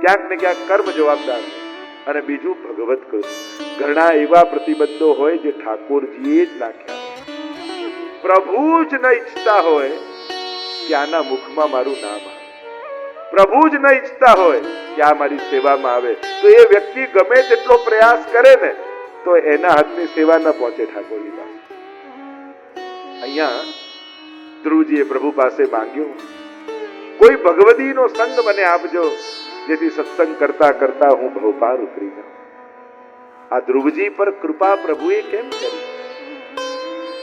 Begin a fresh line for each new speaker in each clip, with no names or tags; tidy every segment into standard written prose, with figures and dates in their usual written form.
ક્યાંક ને ક્યાંક કર્મ જવાબદાર છે, અને બીજું ભગવત કૃત. ઘણા એવા પ્રતિબંધો હોય જે ઠાકોરજીએ જ નાખ્યા. પ્રભુ જ ન ઈચ્છતા હોય કે આના મુખમાં મારું નામ આવે, પ્રભુ જ ન ઈચ્છતા હોય કે આ મારી સેવામાં આવે, તો એ વ્યક્તિ ગમે તેટલો પ્રયાસ કરે ને તો એના હાથની સેવા ન પહોંચે ઠાકોરજી પાસે. અહીંયા ધ્રુવજીએ પ્રભુ પાસે માંગ્યું, કોઈ ભગવતીનો સંગ મને આપજો, જેથી સત્સંગ કરતા કરતા હું ભવપાર ઉતરી જાઉં. આ ધ્રુવજી પર કૃપા પ્રભુએ કેમ કરી?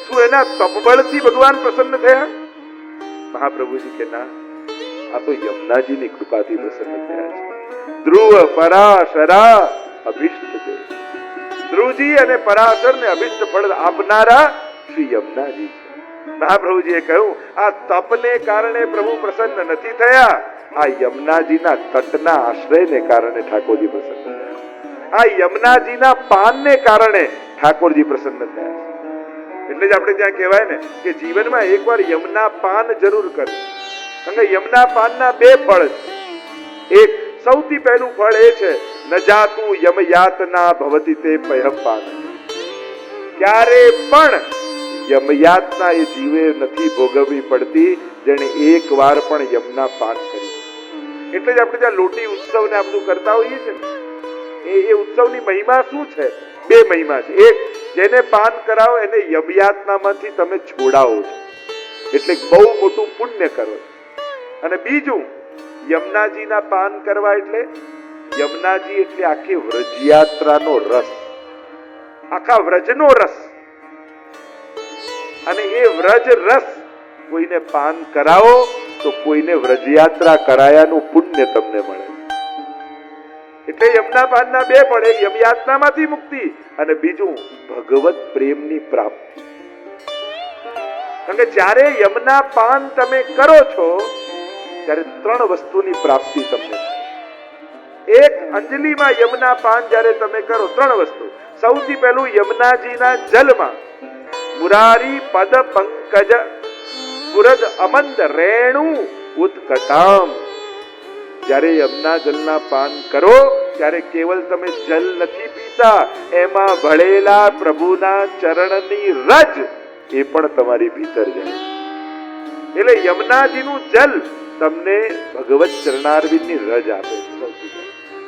શું એના તપબળથી ભગવાન પ્રસન્ન થયા? મહાપ્રભુજી કે ના, આ તો યમુનાજીની કૃપાથી પ્રસન્ન થયા છે. ધ્રુવ પરાશરા અભિષ્ટ દેવ. ધ્રુવજી અને પરાશરને અભિષ્ટ ફળ આપનારા શ્રી યમુનાજી છે. મહાપ્રભુજીએ કહ્યું, આ તપને કારણે પ્રભુ પ્રસન્ન નથી થયા, આ યમુનાજીના તટના આશ્રયને કારણે ઠાકોરજી પ્રસન્ન થયા. આ યમુનાજીના પાનને કારણે ઠાકોરજી પ્રસન્ન થયા છે. એટલે જ આપણે ત્યાં કહેવાય ને કે જીવનમાં એકવાર યમુના પાન જરૂર કરવું. કારણ કે યમુના પાનના બે ફળ છે. એક સૌથી પહેલું ફળ એ છે, ન જાતું યમયાતના ભવતિ તે પયઃ પાન. ક્યારે પણ યમયાતના એ જીવે નથી ભોગવવી પડતી જેને એકવાર પણ યમુના પાન કર્યું. એટલે જ આપણે ત્યાં લોટી ઉત્સવ ને આ બધું કરતા હોઈએ છીએ. એ ઉત્સવની મહિમા શું છે? બે મહિમા છે. એક, જેને પાન કરાવો એને યમયાતનામાંથી તમે છોડાવો છો, એટલે બહુ મોટું પુણ્ય કરો છો. અને બીજું, યમુનાજીના પાન કરવા એટલે યમુનાજી એટલે આખી વ્રજયાત્રાનો રસ, આખા વ્રજનો રસ. અને એ વ્રજ રસ કોઈને પાન કરાવો તો કોઈને વ્રજયાત્રા કરાયાનું પુણ્ય તમને મળે. એટલે યમુના પાનના બે ફળ, એક યમયાતનામાંથી મુક્તિ અને બીજું ભગવત પ્રેમની પ્રાપ્તિ. કારણ કે જ્યારે યમુના પાન તમે કરો છો ત્યારે ત્રણ વસ્તુની પ્રાપ્તિ તમને થાય. એક, અંજલિમાં યમુના પાન જ્યારે તમે કરો, ત્રણ વસ્તુ. સૌથી પહેલું, યમુનાજીના જલમાં મુરારી પદ પંકજ પુરદ અમંદ રેણુ ઉત્કટામ. જ્યારે યમુના જલના પાન કરો ત્યારે કેવલ તમે જલ નથી પીતા, એમાં ભળેલા પ્રભુના ચરણની રજ એ પણ તમારી ભીતર જાય. એટલે યમુનાજીનું જલ તમને ભગવત ચરણારવિંદની રજ આપે છે.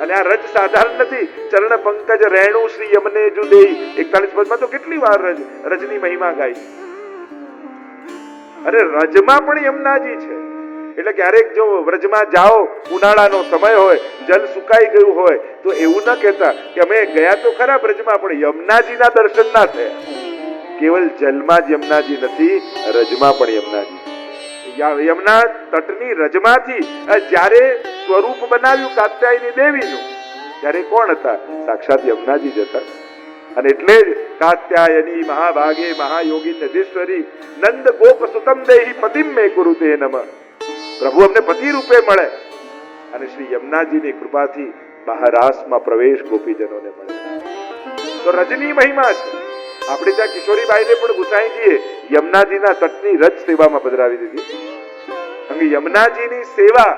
અને આ રજ સાધારણ નથી. ચરણ પંકજ રેણુ શ્રી યમને જુદેઈ 41 પદમાં તો કેટલી વાર રજની મહિમા ગાઈ. અરે રજમાં પણ યમુનાજી છે. એટલે ક્યારેક જો વ્રજમાં જાઓ, ઉનાળાનો સમય હોય, જલ સુકાઈ ગયું હોય, તો એવું ન કહેતા કે અમે ગયા તો ખરા વ્રજમાં, પણ યમુનાજીના દર્શન ના થયા. કેવલ જલમાં જ યમુનાજી નથી, રજમાં પણ યમુનાજી. યમુના તટની રજમાંથી જ્યારે સ્વરૂપ બનાવ્યું કાત્યાયની દેવીનું, ત્યારે કોણ હતા? સાક્ષાત યમુનાજી જ હતા. અને એટલે જ કાત્યાયની મહાભાગે મહાયોગી નદીશ્વરી નંદ ગોપ સુતમ દેહી પતિમ મે કુરુતે નમઃ. પ્રભુ અમને પતિ રૂપે મળે અને શ્રી યમુનાજીની કૃપાથી મહારાસમાં પ્રવેશ ગોપીજનોને મળે. તો રજની મહિમા છે. આપણે ત્યાં કિશોરીબાઈને પણ ગુસાઈજીએ યમુનાજીના તટની રજ સેવામાં પધરાવી દીધી. કારણ કે યમુનાજીની સેવા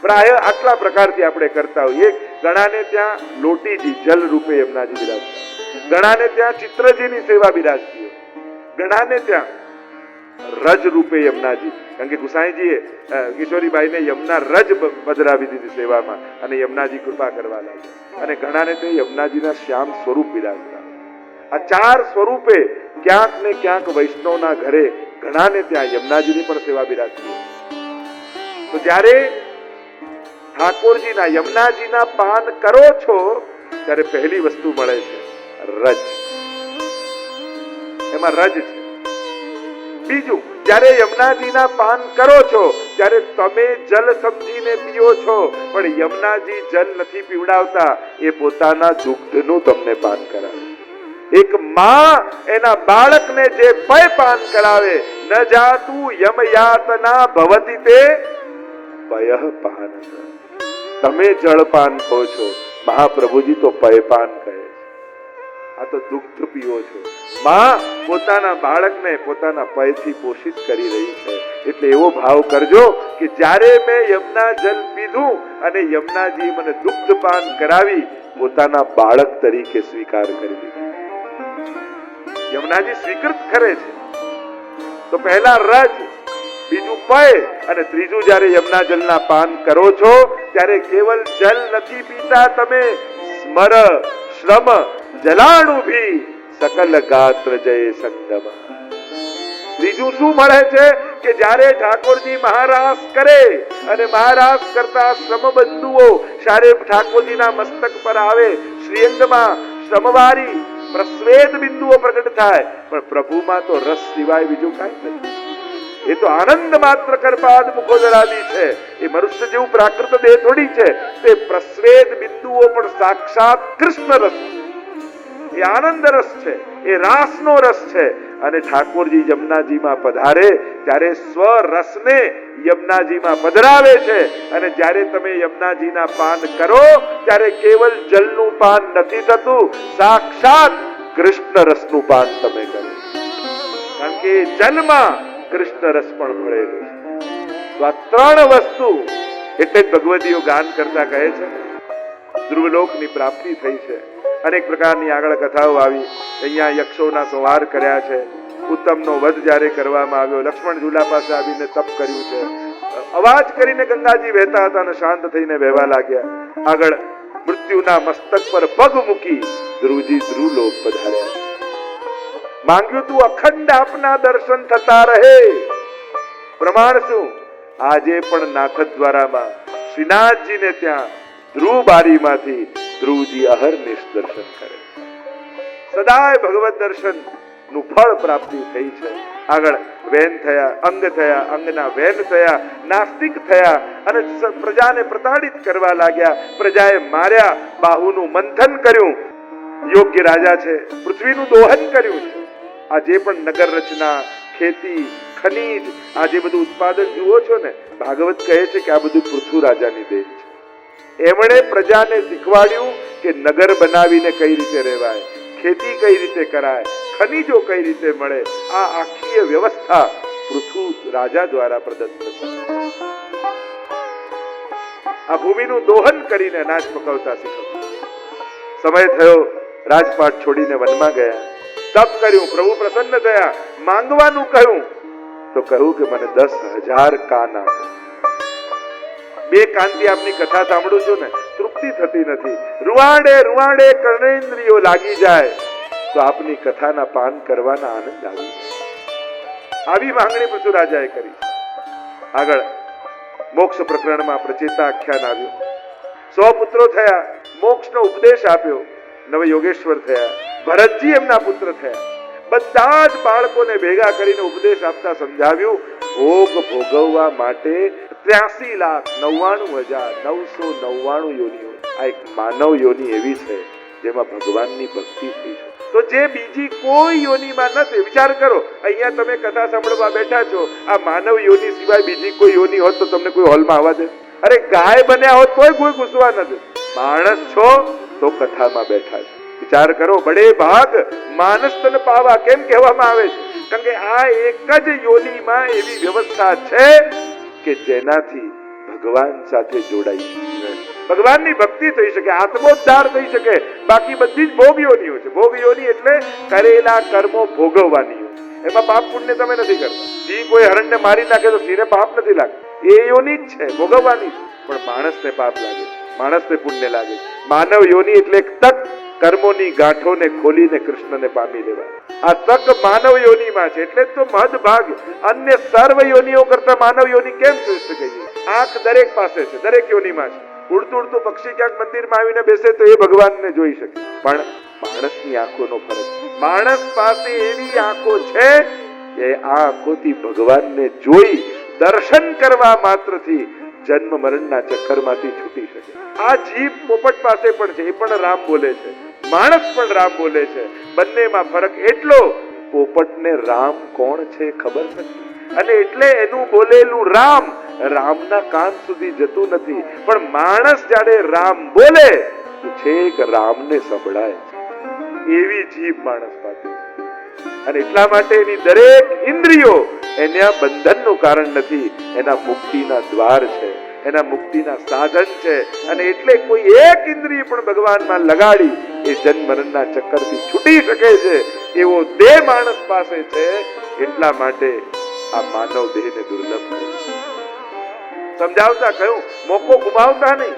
પ્રાય આટલા પ્રકારથી આપણે કરતા હોઈએ. ઘણાને ત્યાં લોટીજી જલ રૂપે યમુનાજી બિરાજતા, ઘણાને ત્યાં ચિત્રજીની સેવા બિરાજતી હોય, ઘણાને ત્યાં રજ રૂપે યમુનાજી. કારણ કે ગુસાઈજીએ કિશોરીબાઈને યમુના રજ પધરાવી દીધી સેવામાં, અને યમુનાજી કૃપા કરવા લાગ્યા. અને ઘણાને તે યમુનાજીના શ્યામ સ્વરૂપ બિરાજતા. આ ચાર સ્વરૂપે ક્યાંક ને ક્યાંક વૈષ્ણવના ઘરે ઘણાને ત્યાં યમુનાજીની પણ સેવા બિરાજતી. તો જ્યારે ઠાકોરજીના યમુનાજીના પાન કરો છો ત્યારે પહેલી વસ્તુ મળે છે રજ. એમાં રજ છે. બીજું, જ્યારે યમુનાજીના પાન કરો છો ત્યારે તમે જલ સમજીને પીઓ છો, પણ યમુનાજી જલ નથી પીવડાવતા, એ પોતાના દુગ્ધનું તમને પાન કરાવે. એક માં એના બાળકને જે પય પાન કરાવે, ન જાતું યમયાતના ભવતિ તે પયઃ પાન. તમે જળપાન કહો છો, મહાપ્રભુજી તો પયપાન કહે છે. આ તો દુગ્ધ પીવો છો. માં પોતાના બાળકને પોતાના પયથી પોષિત કરી રહી છે. એટલે એવો ભાવ કરજો કે જ્યારે મેં યમુના જલ પીધું અને યમુનાજી મને દુગ્ધપાન કરાવી પોતાના બાળક તરીકે સ્વીકાર કરી લીધું. યમુનાજી સ્વીકૃત કરે છે તો પહેલા રજ, બીજું પય અને ત્રીજું જ્યારે યમુના જલના પાન કરો છો ત્યારે કેવલ જલ નથી પીતા તમે, સ્મર શ્રમ જલાણુભી સકલ ગાત્ર જય સંગમ. ત્રીજું શું મળે છે કે જ્યારે ઠાકોરજી મહારાસ કરે અને મહારાસ કરતા શ્રમ બંધુઓ જ્યારે ઠાકોરજીના મસ્તક પર આવે, શ્રીઅંગમાં શ્રમવારી પ્રસ્વેદ બિંદુઓ પ્રગટ થાય, પણ પ્રભુમાં તો રસ સિવાય બીજું કાંઈ નથી. એ તો આનંદ માત્ર કરપાદ મુખોદરાદી છે. એ મનુષ્ય જેવું પ્રાકૃત દેહ થોડી છે. તે પ્રસ્વેદ બિંદુઓ પણ સાક્ષાત કૃષ્ણ રસ, એ આનંદ રસ છે, એ રાસનો રસ છે. અને ઠાકોરજી યમુનાજીમાં પધારે ત્યારે સ્વરસને યમુનાજીમાં પધરાવે છે. અને જ્યારે તમે યમુનાજીના પાન કરો ત્યારે કેવલ જલનું પાન નથી થતું, સાક્ષાત કૃષ્ણ રસનું પાન તમે કરો. કારણ કે જલમાં કૃષ્ણ રસ પણ ભળેલો છે. તો આ ત્રણ વસ્તુ એટલે જ ભગવદીઓ ગાન કરતા કહે છે ધ્રુવલોકની પ્રાપ્તિ થઈ છે. અનેક પ્રકારની આગળ કથાઓ આવી. અહીંયા યક્ષોના સંહાર કર્યા છે, ઉત્તમનો વધ જ્યારે કરવામાં આવ્યો, લક્ષ્મણ ઝૂલા પાસે આવીને તપ કર્યું છે, અવાજ કરીને ગંગાજી વહેતા હતા અને શાંત થઈને વહેવા લાગ્યા. આગળ મૃત્યુના મસ્તક પર પગ મૂકી ધ્રુવજી ધ્રુવલોક પધાર્યા. માંગ્યું તું અખંડ આપના દર્શન થતા રહે. પ્રમાણ શું? આજે પણ નાથદ્વારામાં શ્રીનાથજીને ત્યાં ધ્રુવ બારીમાંથી ધ્રુવજી અહર્નિશ દર્શન કરે. સદાય ભગવત દર્શન નું ફળ પ્રાપ્તિ થઈ છે. આગળ વેન થયા, અંગ થયા, અંગના વેન થયા, નાસ્તિક થયા અને પ્રજાને પ્રતાડિત કરવા લાગ્યા. પ્રજાએ માર્યા, બાહુનું મંથન કર્યું. યોગ્ય રાજા છે, પૃથ્વીનું દોહન કર્યું છે. આ જે પણ નગર રચના, ખેતી, ખનીજ, આ જે બધું ઉત્પાદન જુઓ છો ને, ભાગવત કહે છે કે આ બધું પૃથુ રાજાની દેન છે. એમણે પ્રજાને શીખવાડ્યું કે નગર બનાવીને કઈ રીતે રહેવાય, ખેતી કઈ રીતે કરાય, ખનીજો કઈ રીતે મળે. આ આખી વ્યવસ્થા પૃથુ રાજા દ્વારા પ્રદત્ત છે. આ ભૂમિનું દોહન કરીને અનાજ પકવતા શીખવ્યું. સમય થયો, રાજપાટ છોડીને વનમાં ગયા, તપ કર્યું, પ્રભુ પ્રસન્ન થયા, માંગવાનું કહ્યું તો કહ્યું કે મને 10,000 કાન આપો. 2 કાનથી આપની કથા સાંભળું છું ને, તૃપ્તિ થતી નથી. રૂવાડે રૂવાડે કર્ણેન્દ્રિયો લાગી જાય તો આપની કથાના પાન કરવાના આનંદ આવી જાય. આવી માંગણી પૃથુ રાજાએ કરી. આગળ મોક્ષ પ્રકરણમાં પ્રચેતા આખ્યાન આવ્યું. 100 પુત્રો થયા, મોક્ષનો ઉપદેશ આપ્યો, નવ યોગેશ્વર થયા, ભરતજી એમના પુત્ર થયા. બધા જ બાળકોને ભેગા કરીને ઉપદેશ આપતા સમજાવ્યું ભોગ ભોગવવા માટે 83,99,999 યોનિઓ. આ એક માનવ યોનિ એવી છે જેમાં ભગવાનની ભક્તિ થઈ છે, તો જે બીજી કોઈ યોનિમાં નથી. વિચાર કરો, અહીંયા તમે કથા સાંભળવા બેઠા છો, આ માનવ યોનિ સિવાય બીજી કોઈ યોનિ હોત તો તમને કોઈ હોલમાં આવવા દે? અરે ગાય બન્યા હોત તોય કોઈ ઘૂસવા નથી. માણસ છો તો કથામાં બેઠા છો. વિચાર કરો, બડે ભાગ માનસ તન પાવા કેમ કહેવામાં આવે છે? કારણ કે આ એક જ યોનિમાં એવી વ્યવસ્થા છે કે જેનાથી ભગવાન સાથે જોડાઈ ભગવાનની ભક્તિ થઈ શકે, આત્મોદ્ધાર થઈ શકે. બાકી બધી જ ભોગ યોનિઓ છે. ભોગ યોનિ એટલે કરેલા કર્મો ભોગવવાની. એમાં પાપ પુણ્ય તમે નથી કરતા. સિંહ કોઈ હરણને મારી નાખે તો સિંહને પાપ નથી લાગતું, એ યોનિ જ છે, ભોગવવાની. પણ માણસને પાપ લાગે, માણસને પુણ્ય લાગે. માનવ યોનિ એટલે એક તક કર્મોની ગાંઠોને ખોલીને કૃષ્ણને પામી લેવા. આ તક માનવ યોનિમાં છે. એટલે તો મહદ ભાગ અન્ય સર્વ યોનિઓ કરતા માનવ યોનિ કેમ શ્રેષ્ઠ કહીએ? આંખ દરેક પાસે છે, દરેક યોનિમાં છે. ઉડતું ઉડતું પક્ષી ક્યાંક મંદિરમાં આવીને બેસે તો એ ભગવાનને જોઈ શકે, પણ માણસની આંખોનો ફરક. માણસ પાસે એવી આંખો છે કે આ આંખોથી ભગવાનને જોઈ દર્શન કરવા માત્રથી જન્મ મરણના ચક્કરમાંથી છૂટી શકે. આ જીભ પોપટ પાસે પણ છે, એ પણ રામ બોલે છે, માણસ પણ રામ બોલે છે. બંનેમાં ફરક એટલો, પોપટને રામ કોણ છે ખબર નથી, અને એટલે એનું બોલેલું રામ રામના કાન સુધી જતું નથી. પણ માણસ જ્યારે રામ બોલે તો છેક રામને સંભળાય છે. એવી જીભ માણસ પાસે. અને એટલા માટે એની દરેક ઇન્દ્રિયો એના બંધનનું કારણ નથી, એના મુક્તિના દ્વાર છે, એના મુક્તિના સાધન છે. અને એટલે કોઈ એક ઇન્દ્રિય પણ ભગવાનમાં લગાડી એ જન્મ મરણના ચક્કરથી છૂટી શકે છે એવો દેહ માણસ પાસે છે. એટલા માટે આ માનવ દેહને દુર્લભ કર્યો. સમજાવતા કહ્યું, મોકો ગુમાવતા નહીં.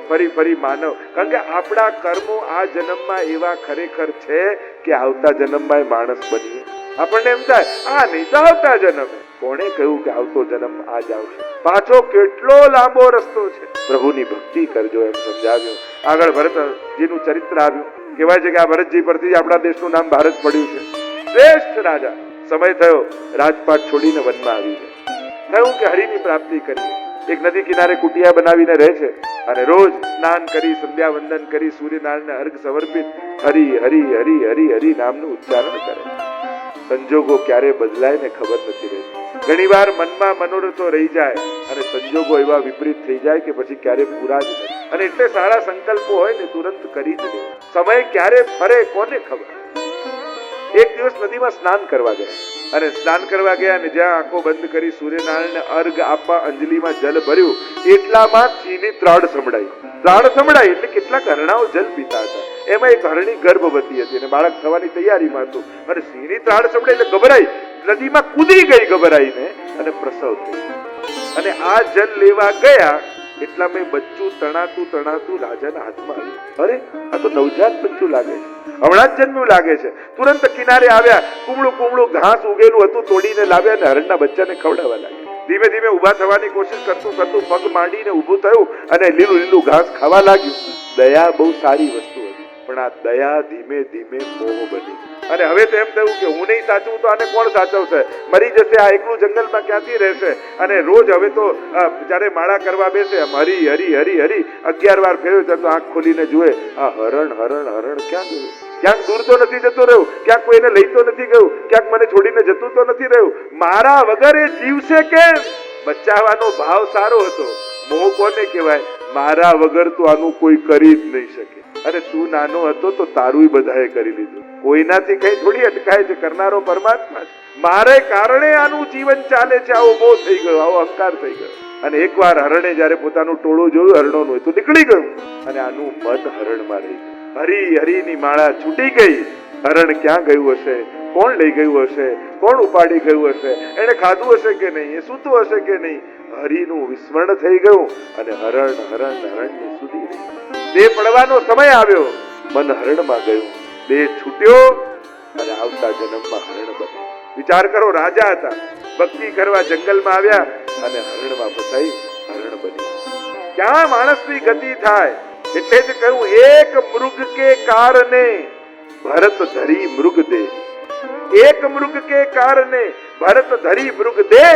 ફરી ફરી માનવ, કારણ કે આપણા કર્મો આ જન્મમાં એવા ખરેખર છે કે આવતા જન્મમાં માણસ બનીએ. આપણને એમ થાય આ નહીં તો આવતા જન્મે. કોણે કહ્યું કે આવતો જન્મ આજ આવશે? પાછો કેટલો લાંબો રસ્તો છે. પ્રભુની ભક્તિ કરજો એમ સમજાવ્યું. આગળ ભરતજીનું ચરિત્ર આવ્યું. કહેવાય છે કે આ ભરતજી પરથી આપણા દેશનું નામ ભારત પડ્યું છે. શ્રેષ્ઠ રાજા. સમય થયો, રાજપાટ છોડીને વનમાં આવી છે. કહ્યું કે હરિની પ્રાપ્તિ કરીએ. એક નદી કિનારે કુટિયા બનાવીને રહે છે અને રોજ સ્નાન કરી, સંધ્યા વંદન કરી, સૂર્યનારાયણને અર્ઘ સમર્પિત હરિ હરિ હરિ હરિ હરિ નામનું ઉચ્ચારણ કરે. સંજોગો ક્યારે બદલાય ને ખબર નથી રહેતી. ઘણી વાર મનમાં મનોરથો રહી જાય અને સંજોગો એવા વિપરીત થઈ જાય કે પછી ક્યારે પૂરા જ નથી. અને એટલે સારા સંકલ્પો હોય ને તુરંત કરી જ દે. સમય ક્યારે ફરે કોને ખબર. એક દિવસ નદીમાં સ્નાન કરવા ગયા અને સ્નાન કરવા ગયા અને જ્યાં આંખો બંધ કરી સૂર્યનારાયણને અર્ઘ આપવા અંજલિમાં જલ ભર્યું, એટલામાં સિંહની ત્રાડ સંભળાઈ. ત્રાડ સંભળાઈ એટલે કેટલાક હરણાઓ જલ પીતા હતા. એમાં એક હરણી ગર્ભવતી હતી અને બાળક થવાની તૈયારીમાં હતું. અને સિંહની ત્રાડ સંભળાઈ એટલે ગભરાઈ, નદીમાં કૂદી ગઈ ગભરાઈને અને પ્રસવ થયો. અને આ જલ લેવા ગયા એટલા મેં બચ્ચું તણાતું તણાતું રાજાના હાથમાં આવ્યું. અરે આ તો નવજાત બચ્ચું લાગે છે, હમણાં જ જન્મ્યું લાગે છે. તુરંત કિનારે આવ્યા, કુમળું કુમળું ઘાસ ઉગેલું હતું તોડીને લાવ્યા અને હરણના બચ્ચાને ખવડાવવા લાગ્યા. ધીમે ધીમે ઉભા થવાની કોશિશ કરતું કરતું પગ માંડીને ઊભું થયું અને લીલું લીલું ઘાસ ખાવા લાગ્યું. દયા બહુ સારી વસ્તુ હતી, પણ આ દયા ધીમે ધીમે મોહ બની. અને હવે તો એમ થયું કે હું નહીં સાચવું તો આને કોણ સાચવશે? મરી જશે, આ એકલું જંગલમાં ક્યાંથી રહેશે? અને રોજ હવે તો જ્યારે માળા કરવા બેસે હરી હરી હરી હરી 11 વાર ફેરવ્યો તો આંખ ખોલીને જુએ આ હરણ હરણ હરણ ક્યાં ગયું? ક્યાંક દૂર તો નથી જતો રહ્યો, ક્યાંક કોઈને લઈ તો નથી ગયું, ક્યાંક મને છોડીને જતું તો નથી રહ્યું. મારા વગર એ જીવશે કેમ? બચાવવાનો ભાવ સારો હતો. મોહ કોને કહેવાય? મારા વગર તો આનું કોઈ કરી જ નહીં શકે. અરે તું નાનો હતો તો તારું બધાએ કરી લીધું. કોઈનાથી કઈ થોડી અટકાય છે, કરનારો પરમાત્મા છે. મારે કારણે આનું જીવન ચાલે છે. આવો મોહ થઈ ગયો, આવો અહંકાર થઈ ગયો. અને એકવાર હરણે જયારે પોતાનું ટોળું જોયું હરણોનું તો નીકળી ગયું અને આનું મન હરણમાં રહી ગયું. હરી હરીની માળા છૂટી ગઈ. હરણ ક્યાં ગયું હશે? કોણ લઈ ગયું હશે? કોણ ઉપાડી ગયું હશે? એને ખાધું હશે કે નહીં? એ સૂતું હશે કે નહીં? હરીનું વિસ્મરણ થઈ ગયું અને હરણ હરણ હરણની સુધી દેહ પડવાનો સમય આવ્યો. મન હરણમાં ગયું, દેહ છૂટ્યો અને આવતા જન્મમાં હરણ બન્યો. વિચાર કરો, રાજા હતા, ભક્તિ કરવા જંગલમાં આવ્યા અને હરણમાં ફસાઈ હરણ બન્યો. ક્યાં માણસની ગતિ થાય? એટલે જ કહ્યું, એક મૃગ કે કારણે ભરત ધરી મૃગ દે. એક મૃગ કે કારણે ભરત ધરી મૃગ દે,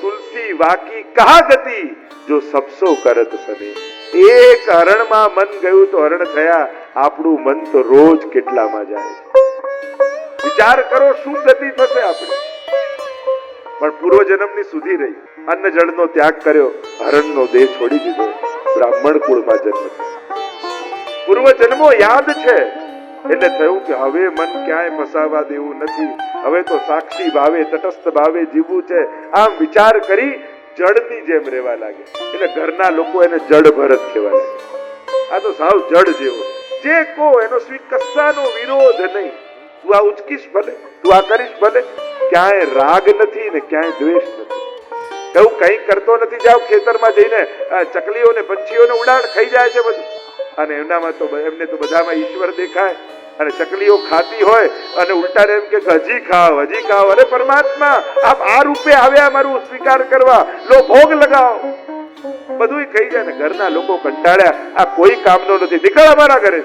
તુલસી વાકી કહા ગતિ જો સબસો કરત સને. એક હરણમાં મન ગયું તો હરણ થયા. આપણું મન તો રોજ કેટલામાં જાય છે. વિચાર કરો શું ગતિ થશે આપણે. પણ પૂર્વ જન્મની સુધી રહી. અન્ન જળનો ત્યાગ કર્યો, હરણનો દેહ છોડી દીધો, બ્રાહ્મણ કુળમાં જન્મ થયો. પૂર્વ જન્મો યાદ છે એટલે થયું કે હવે મન ક્યાંય ફસાવા દેવું નથી. હવે તો સાક્ષી ભાવે તટસ્થ ભાવે જીવવું છે. આમ વિચાર કરી જડની જેમ રહેવા લાગે. એટલે ઘરના લોકો એને જડ ભરત કહેવા લાગે. આ તો સાવ જડ જેવો. જે કો એનો કશાનો વિરોધ નહીં. તું આ ઉચકીશ ભલે, તું આ કરીશ ભલે. ક્યાંય રાગ નથી ને ક્યાંય દ્વેષ નથી. એવું કઈ કરતો નથી. જાવ ખેતરમાં જઈને ચકલીઓને પંછીઓને ઉડાડ ખાઈ જાય છે બધું. અને એમનામાં તો એમને તો બધામાં ઈશ્વર દેખાય. અને ચકલીઓ ખાતી હોય અને ઉલટા એમ કે હજી ખાવ હજી ખાવ. અરે પરમાત્મા, આપ આ રૂપે આવ્યા મારું સ્વીકાર કરવા, લો ભોગ લગાવો. બધું ખાઈ જાય ને ઘરના લોકો કંટાળ્યા, આ કોઈ કામનો નથી, નીકળ અમારા ઘરે.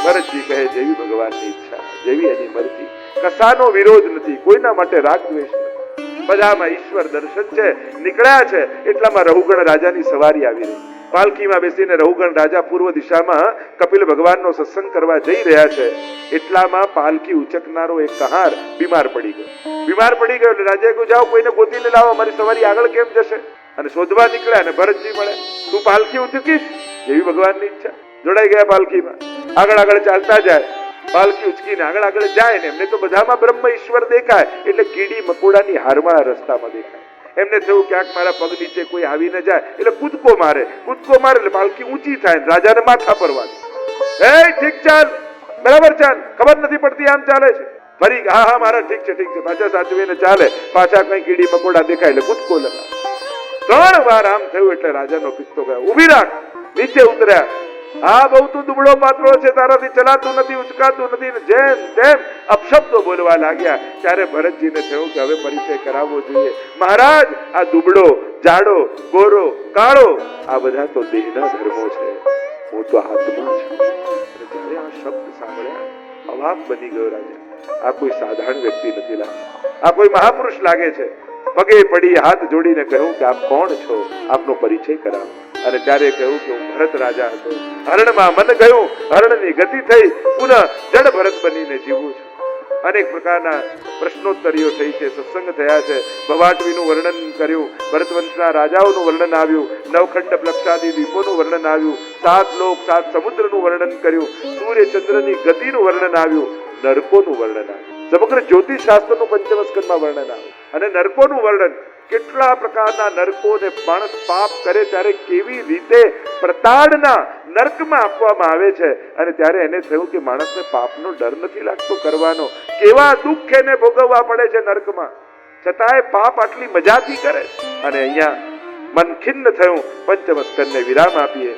ભરતજી કહે, જેવી ભગવાનની ઈચ્છા, જેવી એની મરજી. કશાનો વિરોધ નથી, કોઈના માટે રાગ દ્વેષ નથી. બધામાં ઈશ્વર દર્શન છે. નીકળ્યા છે એટલામાં રઘુગણ રાજાની સવારી આવી રહી. પાલખીમાં બેસીને રઘુગણ રાજા પૂર્વ દિશામાં કપિલ ભગવાનનો સત્સંગ કરવા જઈ રહ્યા છે. એટલામાં પાલખી ઉચકનારો એક કહાર બીમાર પડી ગયો. બીમાર પડી ગયો એટલે રાજાએ કહ્યું, જાઓ કોઈને ગોતીને લાવો, મારી સવારી આગળ કેમ જશે? અને શોધવા નીકળ્યા અને ભરતજી મળે. તું પાલખી ઉચકીશ? જેવી ભગવાનની ઈચ્છા. જોડાઈ ગયા પાલખીમાં. આગળ આગળ ચાલતા જાય પાલકી ઉચકીને આગળ આગળ જાય ને એમને તો બધામાં બ્રહ્મ ઈશ્વર દેખાય, એટલે કીડી મકોડાની હારમાળા રસ્તામાં દેખાય. એમને થયું ક્યાંક મારા પગ નીચે કોઈ આવી ન જાય, એટલે કૂદકો મારે એટલે પાલકી ઊંચી થાય, રાજાને માથા પર વાગે. એ ઠીક ચાલ, બરાબર ચાલ, ખબર નથી પડતી આમ ચાલે છે. ફરી હા હા મારા ઠીક છે પાછા સાચવીને ચાલે, પાછા કઈ કીડી મકોડા દેખાય એટલે કૂદકો લગાવે. 3 વાર આમ થયું એટલે રાજાનો પિત્તો ગયો. ઊભી રાખ. નીચે ઉતર્યા. આ બહુ તું દુબળો પાત્રો છે, તારાથી ચલાતું નથી, ઉચકાતું નથી. જેમ તેમ અપશબ્દો બોલવા લાગ્યા. ત્યારે ભરતજીને થયું કે હવે પરિચય કરાવવો જોઈએ. મહારાજ, આ દુબળો, જાડો, ગોરો, કાળો આ બધા તો દેહના ધર્મો છે, હું તો આત્મા છું. જ્યારે આ શબ્દ સાંભળ્યા અવાક બની ગયો રાજા. આ કોઈ સાધારણ વ્યક્તિ નથી લાગતો, આ કોઈ મહાપુરુષ લાગે છે. પગે પડી હાથ જોડીને કહ્યું કે આપ કોણ છો, આપનો પરિચય કરાવો. અને ત્યારે કહ્યું કે હું ભરત રાજા હતો, હરણમાં મન ગયું, હરણની ગતિ થઈ, પુનઃ જડ ભરત બનીને જીવું છું. અનેક પ્રકારના પ્રશ્નોત્તરીઓ થઈ છે, સત્સંગ થયા છે, ભવાટવીનું વર્ણન કર્યું, ભરતવંશના રાજાઓનું વર્ણન આવ્યું, નવખંડ પ્લક્ષાદી દ્વીપોનું વર્ણન આવ્યું, 7 લોક 7 સમુદ્રનું વર્ણન કર્યું, સૂર્ય ચંદ્રની ગતિનું વર્ણન આવ્યું, નરકોનું વર્ણન આવ્યું. સમગ્ર જ્યોતિષ શાસ્ત્રનું પંચમ સ્કંદમાં વર્ણન આવ્યું. અને નરકોનું વર્ણન, કેટલા પ્રકારના નરકોને માણસ પાપ કરે ત્યારે કેવી રીતે પ્રતાડના નર્કમાં આપવામાં આવે છે. અને ત્યારે એને થયું કે માણસને પાપનો ડર નથી લાગતો કરવાનો, કેવા દુઃખ એને ભોગવવા પડે છે નર્કમાં, છતાંય પાપ આટલી મજાથી કરે. અને અહીંયા મન ખિન્ન થયું. પંચમ સ્કંદને વિરામ આપીએ.